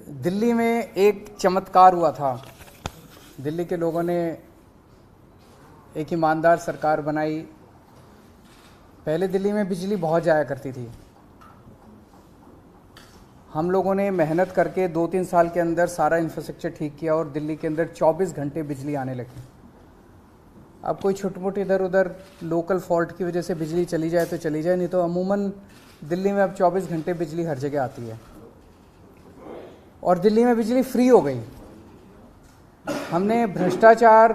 दिल्ली में एक चमत्कार हुआ था। दिल्ली के लोगों ने एक ईमानदार सरकार बनाई। पहले दिल्ली में बिजली बहुत जाया करती थी। हम लोगों ने मेहनत करके 2-3 साल के अंदर सारा इंफ्रास्ट्रक्चर ठीक किया और दिल्ली के अंदर 24 घंटे बिजली आने लगी। अब कोई छोटी मोटी इधर उधर लोकल फॉल्ट की वजह से बिजली चली जाए तो चली जाए, नहीं तो अमूमन दिल्ली में अब 24 घंटे बिजली हर जगह आती है और दिल्ली में बिजली फ्री हो गई। हमने भ्रष्टाचार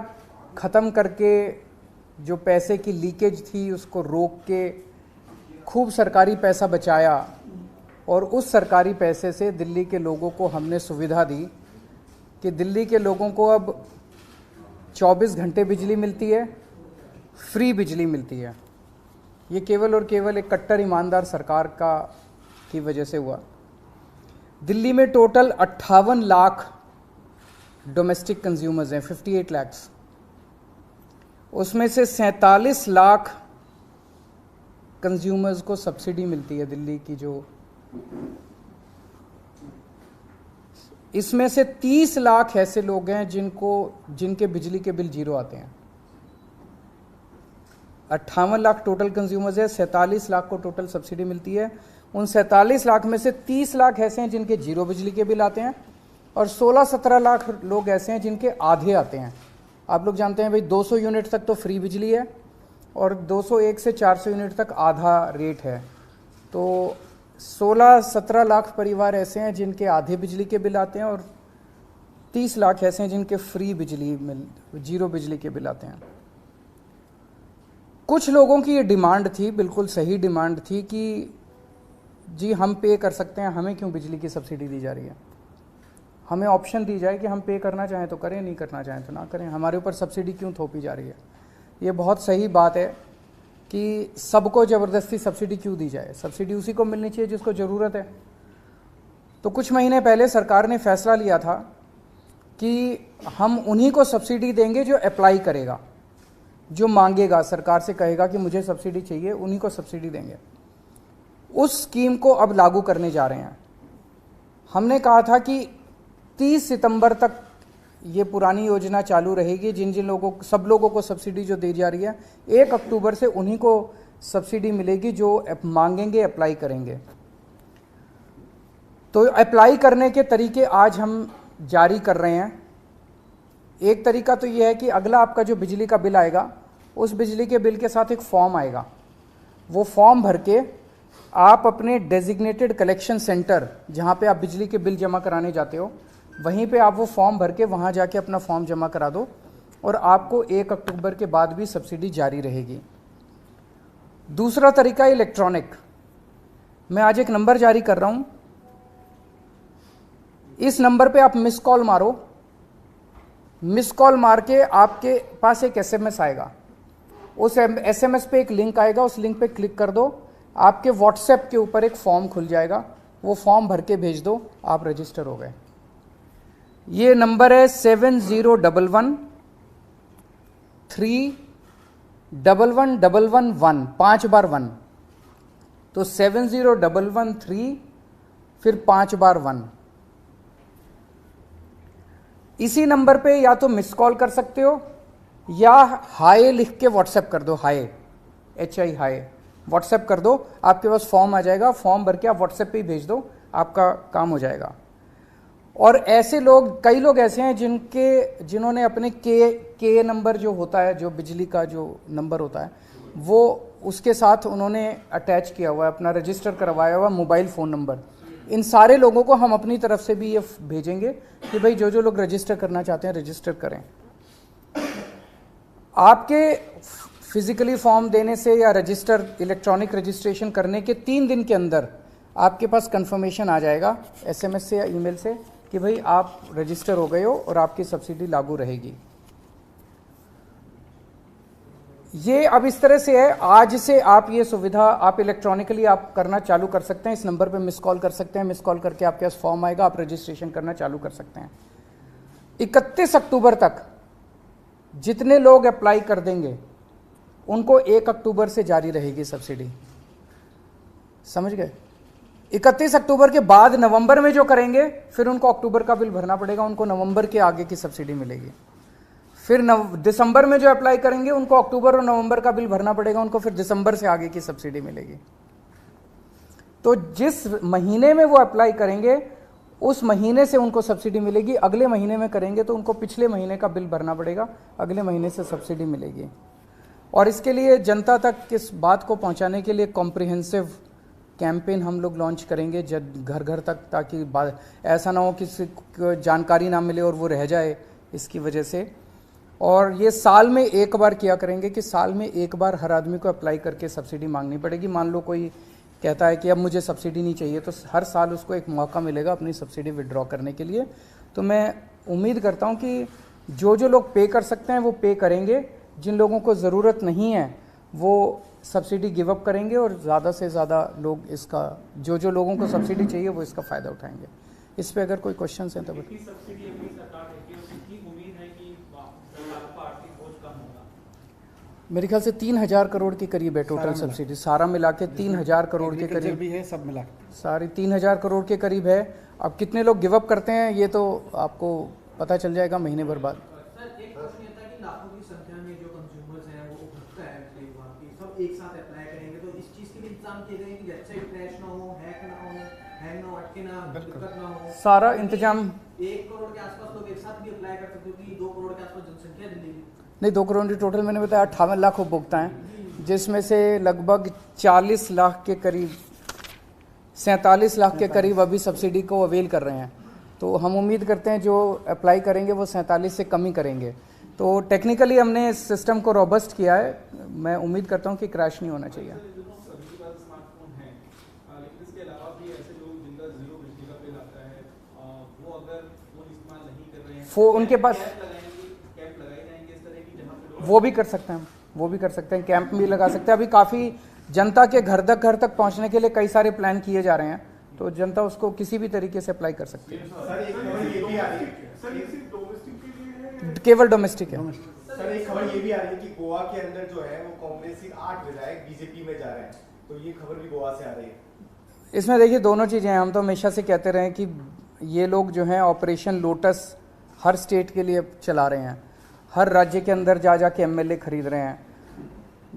ख़त्म करके जो पैसे की लीकेज थी उसको रोक के खूब सरकारी पैसा बचाया और उस सरकारी पैसे से दिल्ली के लोगों को हमने सुविधा दी कि दिल्ली के लोगों को अब 24 घंटे बिजली मिलती है, फ्री बिजली मिलती है। ये केवल और केवल एक कट्टर ईमानदार सरकार की वजह से हुआ। दिल्ली में टोटल 58 लाख डोमेस्टिक कंज्यूमर्स हैं, 58 लाख्स। उसमें से 47 लाख कंज्यूमर्स को सब्सिडी मिलती है दिल्ली की। जो इसमें से 30 लाख ऐसे लोग हैं जिनके बिजली के बिल जीरो आते हैं। 58 लाख टोटल कंज्यूमर्स है, 47 लाख को टोटल सब्सिडी मिलती है। उन 47 लाख में से 30 लाख ऐसे हैं जिनके जीरो बिजली के बिल आते हैं और 16-17 लाख लोग ऐसे हैं जिनके आधे आते हैं। आप लोग जानते हैं भाई 200 यूनिट तक तो फ्री बिजली है और 201 से 400 यूनिट तक आधा रेट है। तो 16-17 लाख परिवार ऐसे हैं जिनके आधे बिजली के बिल आते हैं और 30 लाख ऐसे हैं जिनके फ्री जीरो बिजली के बिल आते हैं। कुछ लोगों की ये डिमांड थी, बिल्कुल सही डिमांड थी कि जी हम पे कर सकते हैं, हमें क्यों बिजली की सब्सिडी दी जा रही है। हमें ऑप्शन दी जाए कि हम पे करना चाहें तो करें, नहीं करना चाहें तो ना करें। हमारे ऊपर सब्सिडी क्यों थोपी जा रही है। ये बहुत सही बात है कि सबको ज़बरदस्ती सब्सिडी क्यों दी जाए। सब्सिडी उसी को मिलनी चाहिए जिसको ज़रूरत है। तो कुछ महीने पहले सरकार ने फैसला लिया था कि हम उन्हीं को सब्सिडी देंगे जो अप्लाई करेगा, जो मांगेगा, सरकार से कहेगा कि मुझे सब्सिडी चाहिए, उन्हीं को सब्सिडी देंगे। उस स्कीम को अब लागू करने जा रहे हैं। हमने कहा था कि 30 सितंबर तक ये पुरानी योजना चालू रहेगी। जिन लोगों को, सब लोगों को सब्सिडी जो दी जा रही है, 1 अक्टूबर से उन्हीं को सब्सिडी मिलेगी जो मांगेंगे, अप्लाई करेंगे। तो अप्लाई करने के तरीके आज हम जारी कर रहे हैं। एक तरीका तो ये है कि अगला आपका जो बिजली का बिल आएगा, उस बिजली के बिल के साथ एक फॉर्म आएगा। वो फॉर्म भर के आप अपने डेजिग्नेटेड कलेक्शन सेंटर, जहाँ पे आप बिजली के बिल जमा कराने जाते हो, वहीं पे आप वो फॉर्म भर के वहाँ जाके अपना फॉर्म जमा करा दो और आपको 1 अक्टूबर के बाद भी सब्सिडी जारी रहेगी। दूसरा तरीका इलेक्ट्रॉनिक। मैं आज एक नंबर जारी कर रहा हूँ, इस नंबर पे आप मिस कॉल मारो। मिस कॉल मार के आपके पास एक SMS आएगा। उस SMS पे एक लिंक आएगा, उस लिंक पे क्लिक कर दो। आपके व्हाट्सएप के ऊपर एक फॉर्म खुल जाएगा, वो फॉर्म भर के भेज दो, आप रजिस्टर हो गए। ये नंबर है 7011311111, 5 बार 1। तो 701113 फिर 5 बार 1। इसी नंबर पे या तो मिस कॉल कर सकते हो या हाय लिख के व्हाट्सएप कर दो। हाय, HI हाय व्हाट्सएप कर दो, आपके पास फॉर्म आ जाएगा। फॉर्म भर के आप व्हाट्सएप पे ही भेज दो, आपका काम हो जाएगा। और ऐसे लोग, कई लोग ऐसे हैं जिन्होंने अपने के नंबर जो होता है, जो बिजली का जो नंबर होता है, वो उसके साथ उन्होंने अटैच किया हुआ है, अपना रजिस्टर करवाया हुआ मोबाइल फ़ोन नंबर। इन सारे लोगों को हम अपनी तरफ से भी ये भेजेंगे कि भाई जो लोग रजिस्टर करना चाहते हैं रजिस्टर करें। आपके फिजिकली फॉर्म देने से या रजिस्टर, इलेक्ट्रॉनिक रजिस्ट्रेशन करने के 3 दिन के अंदर आपके पास कंफर्मेशन आ जाएगा SMS से या ईमेल से कि भाई आप रजिस्टर हो गए हो और आपकी सब्सिडी लागू रहेगी। ये अब इस तरह से है, आज से आप ये सुविधा आप इलेक्ट्रॉनिकली आप करना चालू कर सकते हैं। इस नंबर पे मिस कॉल कर सकते हैं। मिस कॉल करके आपके पास फॉर्म आएगा, आप रजिस्ट्रेशन करना चालू कर सकते हैं। 31 अक्टूबर तक जितने लोग अप्लाई कर देंगे उनको 1 अक्टूबर से जारी रहेगी सब्सिडी। समझ गए? 31 अक्टूबर के बाद नवंबर में जो करेंगे फिर उनको अक्टूबर का बिल भरना पड़ेगा, उनको नवंबर के आगे की सब्सिडी मिलेगी। फिर दिसंबर में जो अप्लाई करेंगे उनको अक्टूबर और नवंबर का बिल भरना पड़ेगा, उनको फिर दिसंबर से आगे की सब्सिडी मिलेगी। तो जिस महीने में वो अप्लाई करेंगे उस महीने से उनको सब्सिडी मिलेगी। अगले महीने में करेंगे तो उनको पिछले महीने का बिल भरना पड़ेगा, अगले महीने से सब्सिडी मिलेगी। और इसके लिए जनता तक इस बात को पहुंचाने के लिए कॉम्प्रिहेंसिव कैंपेन हम लोग लॉन्च करेंगे घर घर तक, ताकि ऐसा ना हो किसी को जानकारी ना मिले और वो रह जाए इसकी वजह से। और ये साल में एक बार किया करेंगे कि साल में एक बार हर आदमी को अप्लाई करके सब्सिडी मांगनी पड़ेगी। मान लो कोई कहता है कि अब मुझे सब्सिडी नहीं चाहिए, तो हर साल उसको एक मौका मिलेगा अपनी सब्सिडी विड्रॉ करने के लिए। तो मैं उम्मीद करता हूँ कि जो जो लोग पे कर सकते हैं वो पे करेंगे, जिन लोगों को ज़रूरत नहीं है वो सब्सिडी गिव अप करेंगे, और ज़्यादा से ज़्यादा लोग इसका, जो जो लोगों को सब्सिडी चाहिए वो इसका फ़ायदा उठाएंगे। इस पर अगर कोई क्वेश्चन हैं तो मेरे ख्याल से 3,000 करोड़ के करीब है टोटल सब्सिडी, सारा मिला के 3,000 करोड़ के करीब भी है, सब मिला सारी 3,000 करोड़ के करीब है। अब कितने लोग गिव अप करते हैं ये तो आपको पता चल जाएगा महीने भर बाद। एक साथ अप्लाई करेंगे तो इस चीज के भी इंतजाम किए गए कि वेबसाइट क्रैश ना हो, हैक ना हो, हैंग ना हो, अटके ना, दिक्कत ना हो, सारा इंतजाम। 1 करोड़ के आसपास लोग एक साथ भी अप्लाई कर सकते हो कि 2 करोड़ के आसपास जनसंख्या दिल्ली की। नहीं, 2 करोड़ की टोटल मैंने बताया 58 लाख उपभोक्ता हैं, जिसमें से लगभग 40 लाख के करीब 47 लाख के करीब अभी सब्सिडी को अवेल कर रहे हैं। तो हम उम्मीद करते हैं जो अप्लाई करेंगे वो 47 से कम ही करेंगे। तो टेक्निकली हमने इस सिस्टम को रोबस्ट किया है, मैं उम्मीद करता हूं कि क्रैश नहीं होना चाहिए। उनके पास वो भी कर सकते हैं, वो भी कर सकते हैं, कैंप भी लगा सकते हैं। अभी काफ़ी जनता के घर तक पहुंचने के लिए कई सारे प्लान किए जा रहे हैं, तो जनता उसको किसी भी तरीके से अप्लाई कर सकती है। केवल डोमेस्टिक है। सर एक खबर ये भी आ रही है कि गोवा के अंदर जो है वो कांग्रेस के 8 विधायक बीजेपी में जा रहे हैं, तो ये खबर भी गोवा से आ रही है। इसमें देखिए दोनों चीज़ें हैं। हम तो हमेशा से कहते रहे कि ये लोग जो हैं ऑपरेशन लोटस हर स्टेट के लिए चला रहे हैं, हर राज्य के अंदर जा के एमएलए खरीद रहे हैं।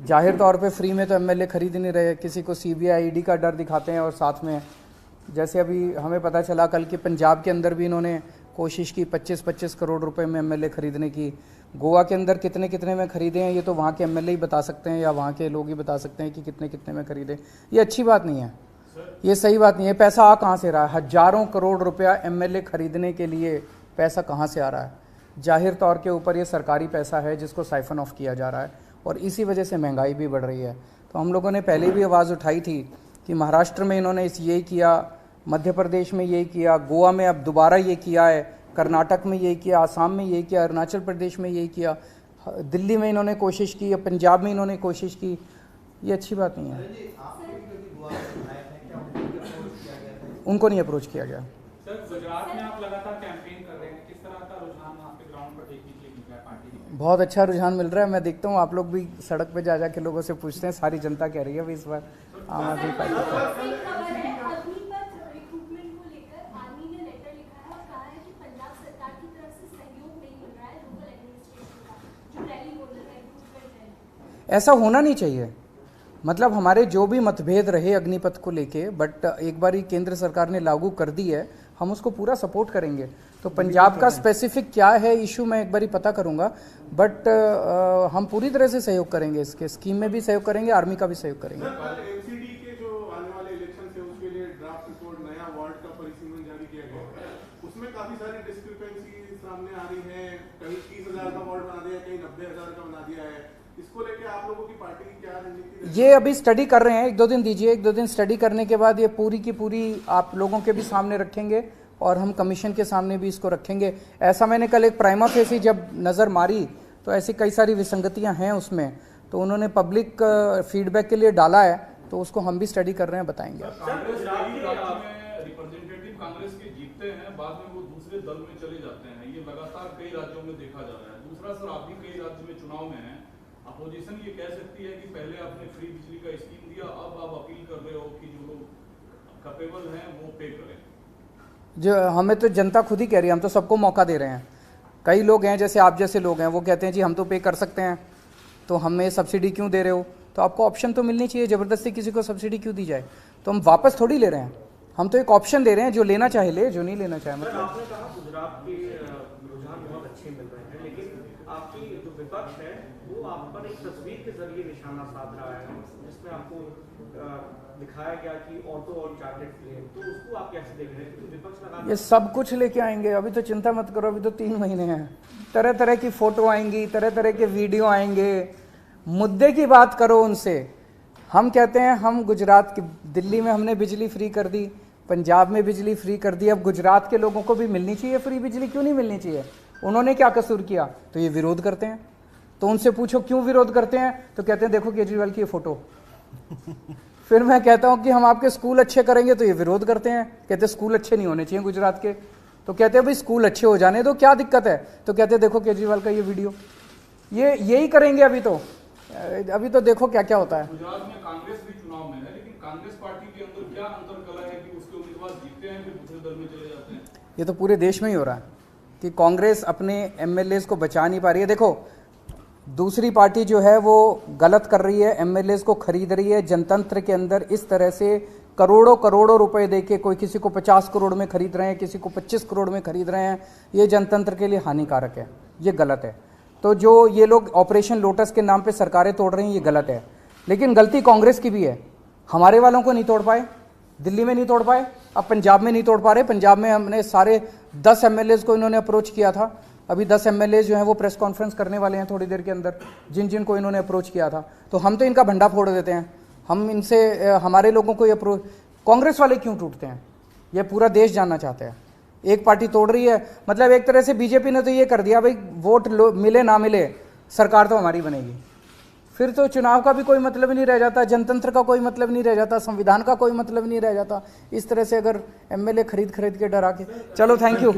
जाहिर तौर पे फ्री में तो एमएलए खरीद नहीं रहे, किसी को सीबीआई ईडी का डर दिखाते हैं, और साथ में जैसे अभी हमें पता चला कल कि पंजाब के अंदर भी इन्होंने कोशिश की 25-25 करोड़ रुपए में एमएलए खरीदने की। गोवा के अंदर कितने कितने में खरीदे हैं ये तो वहाँ के एमएलए ही बता सकते हैं, या वहाँ के लोग ही बता सकते हैं कि कितने कितने में खरीदे। ये अच्छी बात नहीं है, ये सही बात नहीं है। पैसा आ कहाँ से रहा है? हजारों करोड़ रुपया एमएलए खरीदने के लिए पैसा कहाँ से आ रहा है? जाहिर तौर के ऊपर ये सरकारी पैसा है जिसको साइफन ऑफ किया जा रहा है, और इसी वजह से महंगाई भी बढ़ रही है। तो हम लोगों ने पहले भी आवाज़ उठाई थी कि महाराष्ट्र में इन्होंने यही किया, मध्य प्रदेश में यही किया, गोवा में अब दोबारा ये किया है, कर्नाटक में यही किया, आसाम में यही किया, अरुणाचल प्रदेश में यही किया, दिल्ली में इन्होंने कोशिश की, या पंजाब में इन्होंने कोशिश की। ये अच्छी बात नहीं है। उनको नहीं अप्रोच किया गया। सर गुजरात में आप लगातार कैंपेन कर रहे हैं, किस तरह का रुझान वहाँ पे ग्राउंड पर देखने के लिए मिल रहा है पार्टी में? बहुत अच्छा रुझान मिल रहा है। मैं देखता हूँ आप लोग भी सड़क पे जा के लोगों से पूछते हैं, सारी जनता कह रही है भाई इस बार आम आदमी पार्टी। ऐसा होना नहीं चाहिए। मतलब हमारे जो भी मतभेद रहे अग्निपथ को लेके, बट एक बार ही केंद्र सरकार ने लागू कर दी है, हम उसको पूरा सपोर्ट करेंगे। तो पंजाब का स्पेसिफिक क्या है इशू मैं एक बार ही पता करूंगा, बट हम पूरी तरह से सहयोग करेंगे, इसके स्कीम में भी सहयोग करेंगे, आर्मी का भी सहयोग करेंगे। एमसीडी के जो आने वाले इलेक्शन है उसके लिए ड्राफ्ट रिपोर्ट नया वार्ड का परिसीमन जारी किया गया है, उसमें काफी सारी डिस्क्रिपेंसी सामने आ रही है। कहीं 30,000 का वार्ड बना दिया, कहीं 90,000 का बना दिया है। इसको लेके आप लोगों की पार्टी की क्या रणनीति? ये अभी स्टडी कर रहे हैं, 1-2 दिन दीजिए, 1-2 दिन स्टडी करने के बाद ये पूरी की पूरी आप लोगों के भी सामने रखेंगे, और हम कमीशन के सामने भी इसको रखेंगे। ऐसा मैंने कल एक प्राइमा फेसी जब नज़र मारी तो ऐसी कई सारी विसंगतियां हैं उसमें, तो उन्होंने पब्लिक फीडबैक के लिए डाला है, तो उसको हम भी स्टडी कर रहे हैं, बताएंगे। रिप्रेजेंटेटिव कांग्रेस के जीतते हैं, बाद में वो दूसरे दल में चले जाते हैं, ये लगातार कई राज्यों में देखा जा रहा है। दूसरा सर, आप भी कई राज्य में चुनाव में हैं, अपोजिशन ये कह सकती है कि पहले आपने फ्री बिजली का स्कीम दिया, अब आप अपील कर रहे हो कि जो लोग कैपेबल हैं वो पे करें। जो हमें तो जनता खुद ही कह रही है, हम तो सबको मौका दे रहे हैं। कई लोग हैं जैसे आप जैसे लोग हैं, वो कहते हैं जी हम तो पे कर सकते हैं, तो हमें सब्सिडी क्यों दे रहे हो? तो आपको ऑप्शन तो मिलनी चाहिए, ज़बरदस्ती किसी को सब्सिडी क्यों दी जाए? तो हम वापस थोड़ी ले रहे हैं, हम तो एक ऑप्शन दे रहे हैं, जो लेना चाहे ले, जो नहीं लेना चाहे सर, मतलब। आपने कहा गुजरात के रुझान बहुत अच्छे मिल रहे हैं, लेकिन आपकी जो विपक्ष है वो आप पर एक तस्वीर के जरिए निशाना साध रहा है, जिसमें आपको दिखाया गया कि ऑटो और चार्टेड प्लेन, तो उसको आप कैसे देख रहे हैं? क्योंकि विपक्ष लगा ये सब कुछ लेके आएंगे, अभी तो चिंता मत करो, अभी तो 3 महीने हैं। तरह तरह की फ़ोटो आएंगी, तरह तरह के वीडियो आएंगे, मुद्दे की बात करो उनसे। हम कहते हैं हम गुजरात की, दिल्ली में हमने बिजली फ्री कर दी, पंजाब में बिजली फ्री कर दी, अब गुजरात के लोगों को भी मिलनी चाहिए फ्री बिजली, क्यों नहीं मिलनी चाहिए? उन्होंने क्या कसूर किया? तो ये विरोध करते हैं। तो उनसे पूछो क्यों विरोध करते हैं, तो कहते हैं देखो केजरीवाल की ये फ़ोटो। फिर मैं कहता हूं कि हम आपके स्कूल अच्छे करेंगे, तो ये विरोध करते हैं, कहते हैं स्कूल अच्छे नहीं होने चाहिए गुजरात के। तो कहते हैं भाई स्कूल अच्छे हो जाने दो, क्या दिक्कत है? तो कहते हैं देखो केजरीवाल का ये वीडियो। ये यही करेंगे अभी तो देखो क्या क्या होता है। गुजरात में कांग्रेस भी चुनाव में है, लेकिन कांग्रेस पार्टी के अंदर क्या अंतर कला है कि उसके उम्मीदवार जीतते हैं फिर दूसरे दल में चले जाते हैं? ये तो पूरे देश में ही हो रहा है कि कांग्रेस अपने एमएलएज को बचा नहीं पा रही है। देखो दूसरी पार्टी जो है वो गलत कर रही है, एमएलएज को खरीद रही है। जनतंत्र के अंदर इस तरह से करोड़ों करोड़ों रुपए देके कोई किसी को 50 करोड़ में खरीद रहे हैं, किसी को 25 करोड़ में खरीद रहे हैं, ये जनतंत्र के लिए हानिकारक है, ये गलत है। तो जो ये लोग ऑपरेशन लोटस के नाम पे सरकारें तोड़ रहे हैं, ये गलत है। लेकिन गलती कांग्रेस की भी है, हमारे वालों को नहीं तोड़ पाए, दिल्ली में नहीं तोड़ पाए, अब पंजाब में नहीं तोड़ पा रहे। पंजाब में हमने सारे 10 एमएलएज को इन्होंने अप्रोच किया था, अभी 10 एमएलए जो हैं वो प्रेस कॉन्फ्रेंस करने वाले हैं थोड़ी देर के अंदर, जिन जिन को इन्होंने अप्रोच किया था। तो हम तो इनका भंडा फोड़ देते हैं, हम इनसे हमारे लोगों को ये अप्रोच। कांग्रेस वाले क्यों टूटते हैं, ये पूरा देश जानना चाहते हैं। एक पार्टी तोड़ रही है, मतलब एक तरह से बीजेपी ने तो ये कर दिया भाई वोट मिले ना मिले सरकार तो हमारी बनेगी, फिर तो चुनाव का भी कोई मतलब नहीं रह जाता, जनतंत्र का कोई मतलब नहीं रह जाता, संविधान का कोई मतलब नहीं रह जाता। इस तरह से अगर एमएलए खरीद के डरा के। चलो थैंक यू।